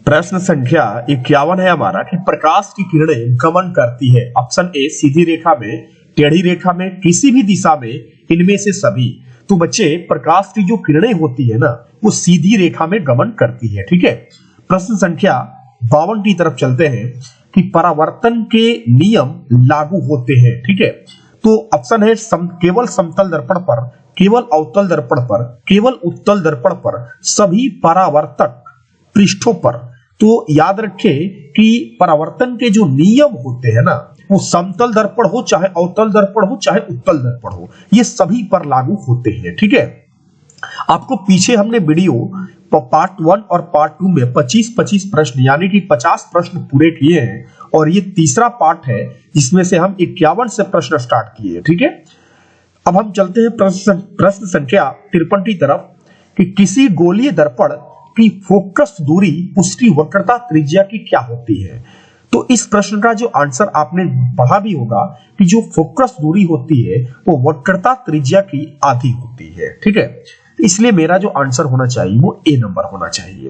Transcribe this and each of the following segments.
प्रश्न संख्या 51 है हमारा कि प्रकाश की किरणें गमन करती है। ऑप्शन ए सीधी रेखा में, टेढ़ी रेखा में, किसी भी दिशा में, इनमें से सभी। तो बच्चे प्रकाश की जो किरणें होती है ना वो सीधी रेखा में गमन करती है। ठीक है। प्रश्न संख्या 52 की तरफ चलते हैं कि परावर्तन के नियम लागू होते हैं। ठीक है। तो ऑप्शन है केवल समतल दर्पण पर, केवल अवतल दर्पण पर, केवल उत्तल दर्पण पर, सभी परावर्तक पृष्ठों पर। तो याद रखें कि परावर्तन के जो नियम होते हैं ना वो समतल दर्पण हो, चाहे अवतल दर्पण हो, चाहे उत्तल दर्पण हो, ये सभी पर लागू होते हैं। ठीक है। आपको पीछे हमने वीडियो पार्ट 1 और पार्ट 2 में 25-25 प्रश्न यानी कि 50 प्रश्न पूरे किए हैं और ये तीसरा पार्ट है जिसमें से हम 51 से प्रश्न स्टार्ट किए। ठीक है। अब हम चलते हैं प्रश्न संख्या 53 की तरफ कि किसी गोलीय दर्पण की फोकस दूरी उसकी वक्रता त्रिज्या की क्या होती है। तो इस प्रश्न का जो आंसर आपने पढ़ा भी होगा कि जो फोकस दूरी होती है वो वक्रता त्रिज्या की आधी होती है। ठीक है। इसलिए मेरा जो आंसर होना चाहिए वो ए नंबर होना चाहिए।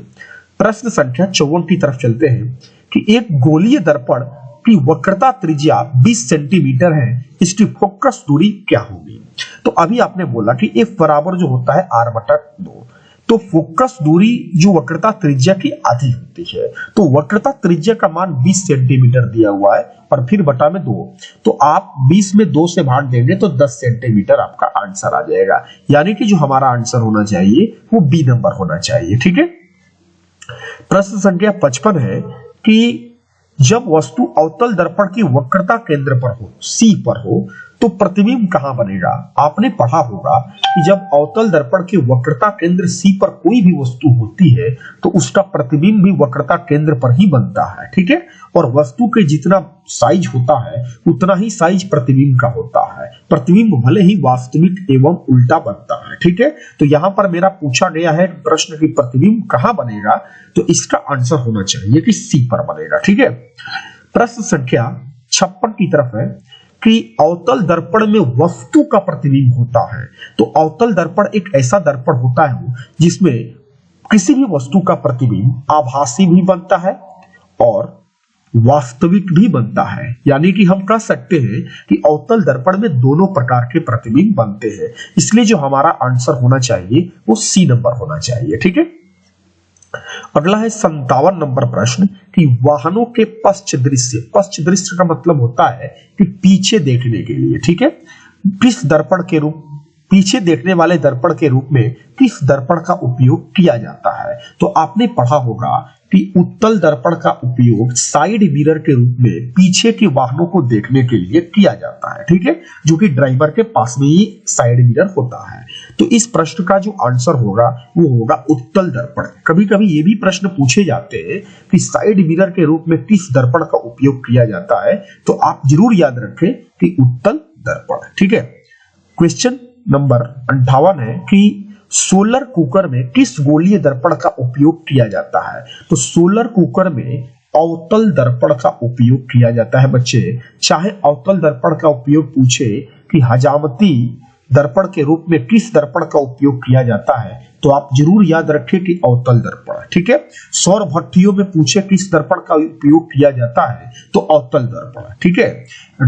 प्रश्न संख्या 54 की तरफ चलते हैं कि एक गोलीय दर्पण की वक्रता त्रिज्या 20 सेंटीमीटर है, इसकी फोकस दूरी क्या होगी। तो अभी आपने बोला कि F बराबर जो होता है R/2, तो फोकस दूरी जो वक्रता त्रिज्या की आधी होती है, तो वक्रता त्रिज्या का मान 20 सेंटीमीटर दिया हुआ है और फिर बटा में 2, तो आप 20 में 2 से भाग देंगे तो 10 सेंटीमीटर आपका आंसर आ जाएगा। यानी कि जो हमारा आंसर होना चाहिए वो बी नंबर होना चाहिए। ठीक है। प्रश्न संख्या 55 है कि जब वस्तु अवतल दर्पण की वक्रता केंद्र पर हो, सी पर हो, तो प्रतिबिंब कहां बनेगा। आपने पढ़ा होगा कि जब अवतल दर्पण की वक्रता केंद्र सी पर कोई भी वस्तु होती है तो उसका प्रतिबिंब भी वक्रता केंद्र पर ही बनता है। ठीक है। और वस्तु के जितना साइज होता है उतना ही साइज प्रतिबिंब का होता है। प्रतिबिंब भले ही वास्तविक एवं उल्टा बनता है। ठीक है। तो यहां पर मेरा पूछा गया है प्रश्न की प्रतिबिंब कहां बनेगा, तो इसका आंसर होना चाहिए कि सी पर बनेगा। ठीक है। प्रश्न संख्या 56 की तरफ है कि अवतल दर्पण में वस्तु का प्रतिबिंब होता है। तो अवतल दर्पण एक ऐसा दर्पण होता है जिसमें किसी भी वस्तु का प्रतिबिंब आभासी भी बनता है और वास्तविक भी बनता है। यानी कि हम कह सकते हैं कि अवतल दर्पण में दोनों प्रकार के प्रतिबिंब बनते हैं। इसलिए जो हमारा आंसर होना चाहिए वो सी नंबर होना चाहिए। ठीक है। अगला है 57 नंबर प्रश्न कि वाहनों के पश्च दृश्य का मतलब होता है कि पीछे देखने के लिए। ठीक है। किस दर्पण के रूप पीछे देखने वाले दर्पण के रूप में किस दर्पण का उपयोग किया जाता है। तो आपने पढ़ा होगा कि उत्तल दर्पण का उपयोग साइड मिरर के रूप में पीछे के वाहनों को देखने के लिए किया जाता है। ठीक है। जो कि ड्राइवर के पास में ही साइड मिरर होता है। तो इस प्रश्न का जो आंसर होगा वो होगा उत्तल दर्पण। कभी कभी ये भी प्रश्न पूछे जाते हैं कि साइड मिरर के रूप में किस दर्पण का उपयोग किया जाता है, तो आप जरूर याद रखें कि उत्तल दर्पण। ठीक है। क्वेश्चन नंबर 58 है कि सोलर कुकर में किस गोलीय दर्पण का उपयोग किया जाता है। तो सोलर कुकर में अवतल दर्पण का उपयोग किया जाता है बच्चे। चाहे अवतल दर्पण का उपयोग पूछे कि हजामती दर्पण के रूप में किस दर्पण का उपयोग किया जाता है, तो आप जरूर याद रखें कि अवतल दर्पण। ठीक है। सौर भट्टियों में पूछे किस दर्पण का उपयोग किया जाता है, तो अवतल दर्पण। ठीक है।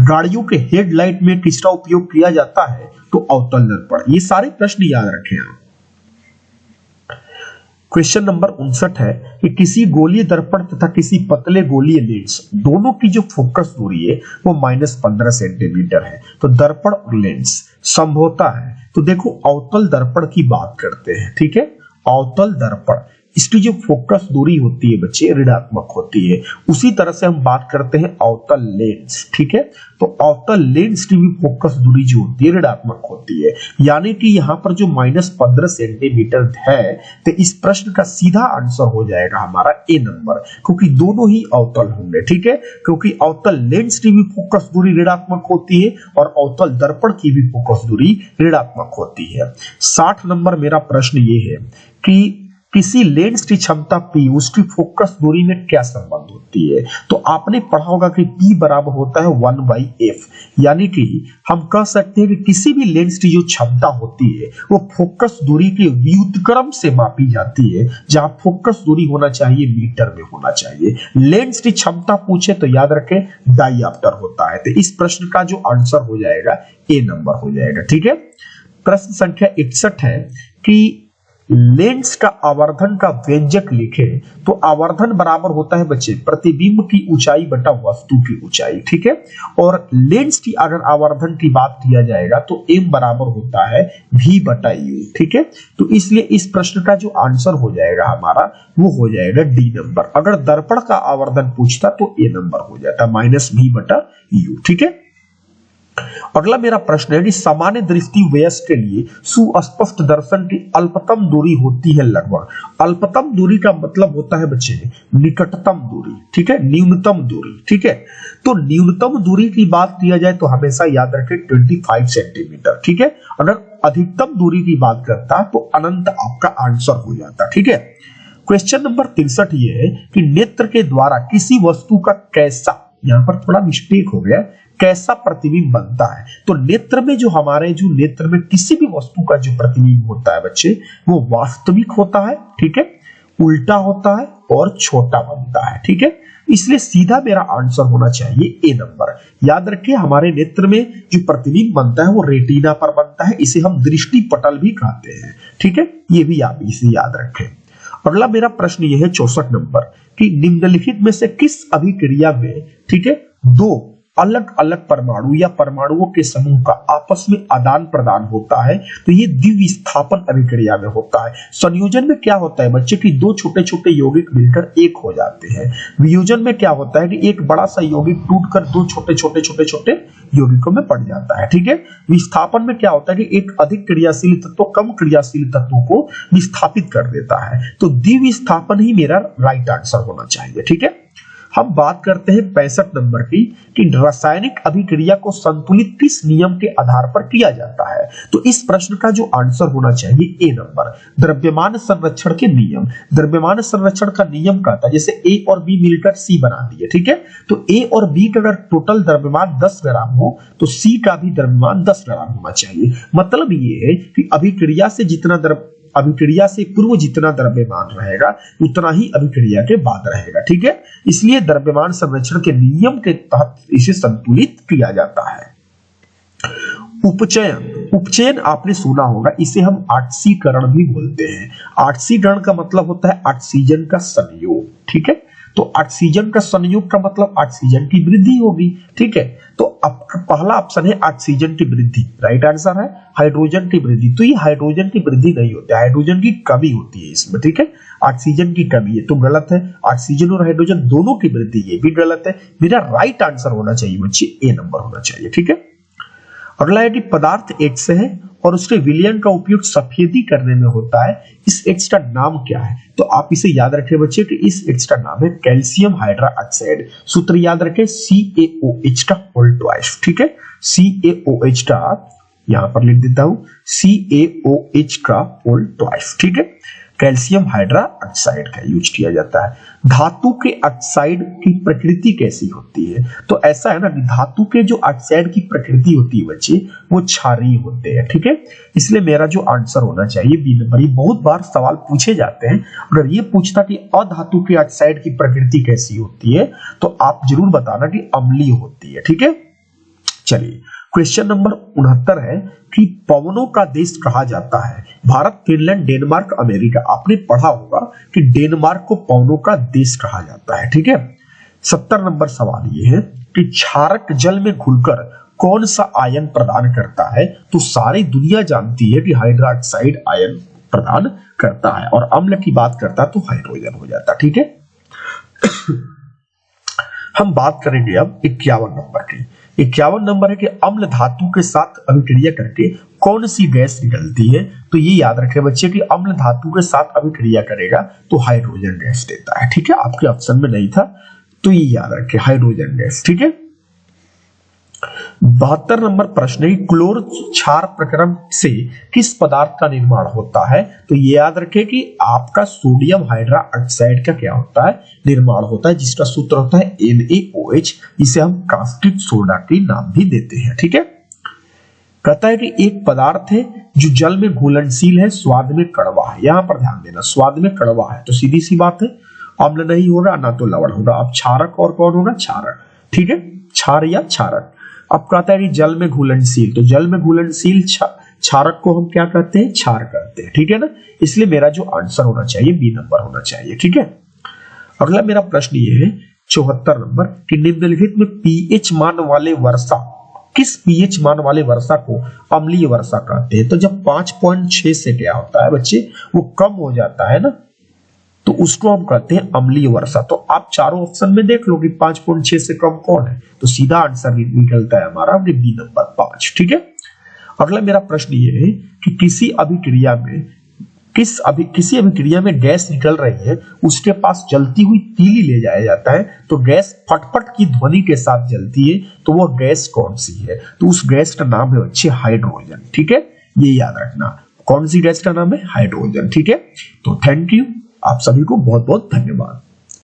गाड़ियों के हेडलाइट में किसका उपयोग किया जाता है, तो अवतल दर्पण। ये सारे प्रश्न याद रखें आप। क्वेश्चन नंबर 59 है कि किसी गोलीय दर्पण तथा किसी पतले गोलीय लेंस दोनों की जो फोकस दूरी है वो -15 सेंटीमीटर है। तो दर्पण और लेंस समझौता है। तो देखो अवतल दर्पण की बात करते हैं। ठीक है। अवतल दर्पण इसकी जो फोकस दूरी होती है बच्चे ऋणात्मक होती है। उसी तरह से हम बात करते हैं अवतल लेंस। ठीक है। तो अवतल लेंस की भी फोकस दूरी जो होती है ऋणात्मक होती है। यानी कि यहाँ पर जो -15 सेंटीमीटर है तो इस प्रश्न का सीधा आंसर हो जाएगा हमारा ए नंबर, क्योंकि दोनों ही अवतल होंगे। ठीक है। क्योंकि अवतल लेंस की भी फोकस दूरी ऋणात्मक होती है और अवतल दर्पण की भी फोकस दूरी ऋणात्मक होती है। 60 नंबर मेरा प्रश्न ये है कि किसी लेंस की क्षमता P उसकी फोकस दूरी में क्या संबंध होती है? तो आपने पढ़ा होगा कि P बराबर होता है 1/f, यानी कि हम कह सकते हैं कि किसी भी लेंस की जो क्षमता होती है वो फोकस दूरी के व्युत्क्रम से मापी जाती है, जहां फोकस दूरी होना चाहिए मीटर में होना चाहिए। लेंस की क्षमता पूछे तो याद रखें डायऑप्टर होता है। तो इस प्रश्न का जो आंसर हो जाएगा ए नंबर हो जाएगा। ठीक है, प्रश्न संख्या 61 है कि लेंस का आवर्धन का व्यंजक लिखें। तो आवर्धन बराबर होता है बच्चे प्रतिबिंब की ऊंचाई बटा वस्तु की ऊंचाई। ठीक है, और लेंस की अगर आवर्धन की बात किया जाएगा तो m बराबर होता है v बटा u। ठीक है, तो इसलिए इस प्रश्न का जो आंसर हो जाएगा हमारा वो हो जाएगा डी नंबर। अगर दर्पण का आवर्धन पूछता तो ए नंबर हो जाता -v बटा u। ठीक है, अगला मेरा प्रश्न है कि सामान्य दृष्टि वयस्क के लिए सुस्पष्ट दर्शन की अल्पतम दूरी होती है लगभग। अल्पतम दूरी का मतलब होता है बच्चे निकटतम दूरी। ठीक है, न्यूनतम दूरी। ठीक है, तो न्यूनतम दूरी की बात किया जाए तो हमेशा याद रखें 25 सेंटीमीटर। ठीक है, अगर अधिकतम दूरी की बात करता है तो अनंत आपका आंसर हो जाता। ठीक है, क्वेश्चन नंबर 63 ये है कि नेत्र के द्वारा किसी वस्तु का कैसा, यहां पर थोड़ा मिस्टेक हो गया, कैसा प्रतिबिंब बनता है। तो नेत्र में जो हमारे जो नेत्र में किसी भी वस्तु का जो प्रतिबिंब होता है बच्चे वो वास्तविक होता है। ठीक है, उल्टा होता है और छोटा बनता है। ठीक है, इसलिए सीधा मेरा आंसर होना चाहिए ए नंबर। याद रखिए हमारे नेत्र में जो प्रतिबिंब बनता है वो रेटिना पर बनता है, इसे हम दृष्टि पटल भी कहते हैं। ठीक है, ये भी आप इसे याद रखें। अगला मेरा प्रश्न यह है 64 नंबर कि निम्नलिखित में से किस अभिक्रिया में, ठीक है, दो अलग अलग परमाणु या परमाणुओं के समूह का आपस में आदान प्रदान होता है तो ये द्विविस्थापन अभिक्रिया में होता है। संयोजन में क्या होता है बच्चे कि दो छोटे छोटे यौगिक मिलकर एक हो जाते हैं। वियोजन में क्या होता है कि एक बड़ा सा यौगिक टूटकर दो छोटे छोटे यौगिकों में पड़ जाता है। ठीक है, विस्थापन में क्या होता है कि एक अधिक क्रियाशील तत्व कम क्रियाशील तत्वों को विस्थापित कर देता है। तो द्विविस्थापन ही मेरा राइट आंसर होना चाहिए। ठीक है, हम बात करते हैं 65 नंबर की कि रासायनिक अभिक्रिया को संतुलित किस नियम के आधार पर किया जाता है। तो इस प्रश्न का जो आंसर होना चाहिए ए नंबर, द्रव्यमान संरक्षण के नियम। द्रव्यमान संरक्षण का नियम कहता है जैसे ए और बी मिलकर सी बना दिए। ठीक है, तो ए और बी का अगर टोटल द्रव्यमान 10 ग्राम हो तो सी का भी द्रव्यमान 10 ग्राम होना चाहिए। मतलब ये है कि अभिक्रिया से पूर्व जितना द्रव्यमान रहेगा उतना ही अभिक्रिया के बाद रहेगा। ठीक है, इसलिए द्रव्यमान संरक्षण के नियम के तहत इसे संतुलित किया जाता है। उपचयन आपने सुना होगा, इसे हम आक्सीकरण भी बोलते हैं। आक्सीकरण का मतलब होता है ऑक्सीजन का संयोग। ठीक है, तो ऑक्सीजन का संयोग का मतलब ऑक्सीजन की वृद्धि होगी। ठीक है, तो पहला ऑप्शन है ऑक्सीजन की वृद्धि, राइट आंसर है। हाइड्रोजन की वृद्धि, तो ये हाइड्रोजन की वृद्धि नहीं होती है, हाइड्रोजन की कमी होती है इसमें। ठीक है, ऑक्सीजन की कमी है तो गलत है। ऑक्सीजन और हाइड्रोजन दोनों की वृद्धि, ये भी गलत है। मेरा राइट आंसर होना चाहिए बच्चे ए नंबर होना चाहिए। ठीक है, अगला है कि पदार्थ एक्स है और उसके विलयन का उपयोग सफेदी करने में होता है, इस एक्स का नाम क्या है। तो आप इसे याद रखें बच्चे कि इस एक्स का नाम है कैल्शियम हाइड्रोक्साइड। सूत्र याद रखें CaOH का होल ट्वाइस। ठीक है, CaOH का यहां पर लिख देता हूं CaOH का होल ट्वाइस। ठीक है, कैल्शियम हाइड्रोक्साइड का यूज किया जाता है। धातु के ऑक्साइड की प्रकृति कैसी होती है। तो ऐसा है ना कि धातु के जो ऑक्साइड की प्रकृति होती है बच्चे वो क्षारीय होते हैं। ठीक है, इसलिए मेरा जो आंसर होना चाहिए बी नंबर। ये बहुत बार सवाल पूछे जाते हैं, अगर ये पूछता कि अधातु के ऑक्साइड की प्रकृति कैसी होती है तो आप जरूर बताना कि अम्लीय होती है। ठीक है, चलिए क्वेश्चन नंबर 69 है कि पवनों का देश कहा जाता है भारत, फिनलैंड, डेनमार्क, अमेरिका। आपने पढ़ा होगा कि डेनमार्क को पवनों का देश कहा जाता है। ठीक है, 70 नंबर सवाल ये है कि क्षारक जल में घुलकर कौन सा आयन प्रदान करता है। तो सारी दुनिया जानती है कि हाइड्रोक्साइड आयन प्रदान करता है और अम्ल की बात करता है तो हाइड्रोजन हो जाता है। ठीक है, हम बात करेंगे अब 51 नंबर की। 51 नंबर है कि अम्ल धातु के साथ अभिक्रिया करके कौन सी गैस निकलती है। तो ये याद रखें बच्चे कि अम्ल धातु के साथ अभिक्रिया करेगा तो हाइड्रोजन गैस देता है। ठीक है, आपके ऑप्शन में नहीं था तो ये याद रखें हाइड्रोजन गैस। ठीक है, 72 नंबर प्रश्न है, क्लोर क्षार प्रक्रम से किस पदार्थ का निर्माण होता है? तो ये याद रखें कि आपका सोडियम हाइड्रोक्साइड का क्या होता है, निर्माण होता है, जिसका सूत्र होता है NaOH, जिसे हम कास्टिक सोडा के नाम भी देते हैं। ठीक है, कहता है कि एक पदार्थ है जो जल में घुलनशील है, स्वाद में कड़वा है। यहां पर ध्यान देना, स्वाद में कड़वा है तो सीधी सी बात है अम्ल नहीं होगा ना तो लवण होगा। अब क्षारक और कौन होगा? क्षारक। ठीक है, क्षार या क्षारक। अब कहता है कि जल में घुलनशील, तो जल में घुलनशील क्षारक को हम क्या कहते हैं? क्षार कहते हैं। ठीक है ना, इसलिए मेरा जो आंसर होना चाहिए बी नंबर होना चाहिए। ठीक है, अगला मेरा प्रश्न ये है 74 नंबर कि निम्नलिखित में पीएच मान वाले वर्षा, किस पीएच मान वाले वर्षा को अम्लीय वर्षा कहते हैं? तो जब 5.6 से क्या होता है बच्चे, वो कम हो जाता है ना, तो उसको हम कहते हैं अम्लीय वर्षा। तो आप चारों ऑप्शन में देख लो कि 5.6 से कम कौन है, तो सीधा आंसर निकलता है हमारा बी नंबर 5। ठीक है, अगला मेरा प्रश्न ये है कि किसी अभिक्रिया में गैस निकल रही है, उसके पास जलती हुई तीली ले जाया जाता है, तो गैस फटफट की ध्वनि के साथ जलती है, तो वह गैस कौन सी है? तो उस गैस का नाम है बच्चे हाइड्रोजन। ठीक है, ये याद रखना, कौन सी गैस का नाम है? हाइड्रोजन। ठीक है, तो थैंक यू, आप सभी को बहुत बहुत धन्यवाद।